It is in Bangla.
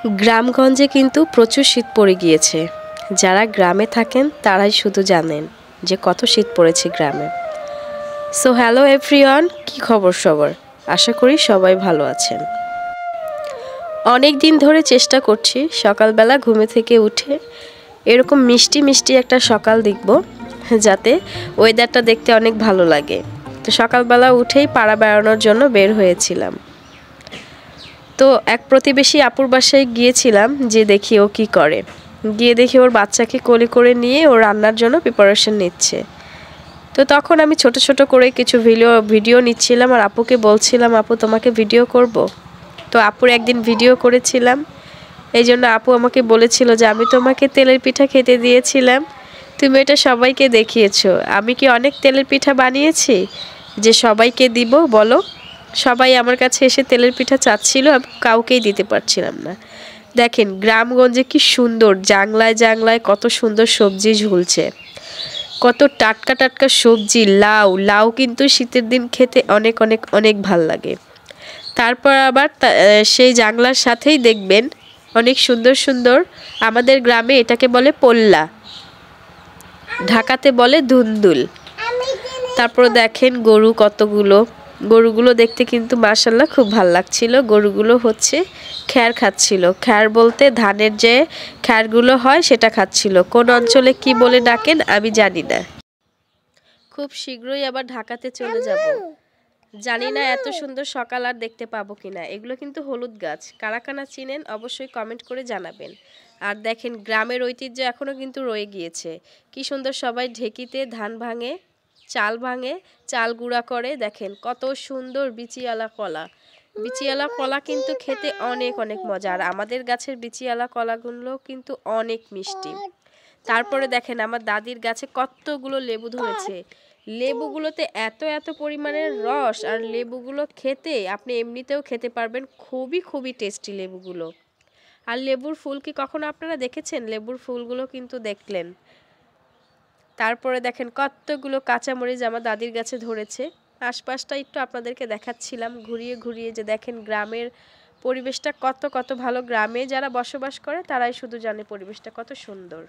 গ্রামগঞ্জে কিন্তু প্রচুর শীত পড়ে গিয়েছে। যারা গ্রামে থাকেন তারাই শুধু জানেন যে কত শীত পড়েছে গ্রামে। সো হ্যালো এভরিওয়ান, কি খবর সবার? আশা করি সবাই ভালো আছেন। অনেক দিন ধরে চেষ্টা করছি সকালবেলা ঘুমে থেকে উঠে এরকম মিষ্টি মিষ্টি একটা সকাল দেখব, যাতে ওয়েদারটা দেখতে অনেক ভালো লাগে। তো সকালবেলা উঠেই পাড়া বেড়ানোর জন্য বের হয়েছিলাম। তো এক প্রতিবেশী আপুর বাসায় গিয়েছিলাম যে দেখি ও কি করে। গিয়ে দেখি ওর বাচ্চাকে কোলে করে নিয়ে ও রান্নার জন্য প্রিপারেশন নিচ্ছে। তো তখন আমি ছোট ছোট করে কিছু ভিডিও নিচ্ছিলাম আর আপুকে বলছিলাম, আপু তোমাকে ভিডিও করব। তো আপুর একদিন ভিডিও করেছিলাম, এই জন্য আপু আমাকে বলেছিল যে আমি তোমাকে তেলের পিঠা খেতে দিয়েছিলাম, তুমি এটা সবাইকে দেখিয়েছো। আমি কি অনেক তেলের পিঠা বানিয়েছি যে সবাইকে দিব বলো? সবাই আমার কাছে এসে তেলের পিঠা চাচ্ছিল, আমি কাউকেই দিতে পারছিলাম না। দেখেন গ্রামগঞ্জে কি সুন্দর, জাংলায় জাংলায় কত সুন্দর সবজি ঝুলছে, কত টাটকা টাটকা সবজি। লাউ কিন্তু শীতের দিন খেতে অনেক অনেক অনেক ভাল লাগে। তারপর আবার সেই জাংলার সাথেই দেখবেন অনেক সুন্দর সুন্দর, আমাদের গ্রামে এটাকে বলে পোল্লা, ঢাকাতে বলে ধুন্দুল। তারপর দেখেন গরু কতগুলো, গরুগুলো দেখতে কিন্তু মাশাআল্লাহ খুব ভাল লাগছিল। গরুগুলো হচ্ছে খ্যার খাচ্ছিল। খ্যার বলতে ধানের যে খ্যারগুলো হয় সেটা খাচ্ছিল। কোন অঞ্চলে কি বলে ডাকেন আমি জানি না। খুব শীঘ্রই আবার ঢাকাতে চলে যাব, জানি না এত সুন্দর সকাল আর দেখতে পাবো কিনা। এগুলো কিন্তু হলুদ গাছ, কারা কারা চিনেন অবশ্যই কমেন্ট করে জানাবেন। আর দেখেন গ্রামের ঐতিহ্য এখনও কিন্তু রয়ে গিয়েছে। কি সুন্দর সবাই ঢেকিতে ধান ভাঙে, চাল ভাঙে, চাল গুঁড়া করে। দেখেন কত সুন্দর বিচিওয়ালা কলা। বিচিওয়ালা কলা কিন্তু খেতে অনেক অনেক মজা, আর আমাদের গাছের বিচিওয়ালা কলাগুলো কিন্তু অনেক মিষ্টি। তারপরে দেখেন আমার দাদির গাছে কতগুলো লেবু ধরেছে। লেবুগুলোতে এত এত পরিমাণের রস, আর লেবুগুলো খেতে আপনি এমনিতেও খেতে পারবেন, খুবই খুবই টেস্টি লেবুগুলো। আর লেবুর ফুল কি কখনো আপনারা দেখেছেন? লেবুর ফুলগুলো কিন্তু দেখলেন। তারপরে দেখেন কতগুলো কাঁচামরিচ আমার দাদির গাছে ধরেছে। আশপাশটা একটু আপনাদেরকে দেখাচ্ছিলাম ঘুরিয়ে ঘুরিয়ে, যে দেখেন গ্রামের পরিবেশটা কত কত ভালো। গ্রামে যারা বসবাস করে তারাই শুধু জানে পরিবেশটা কত সুন্দর।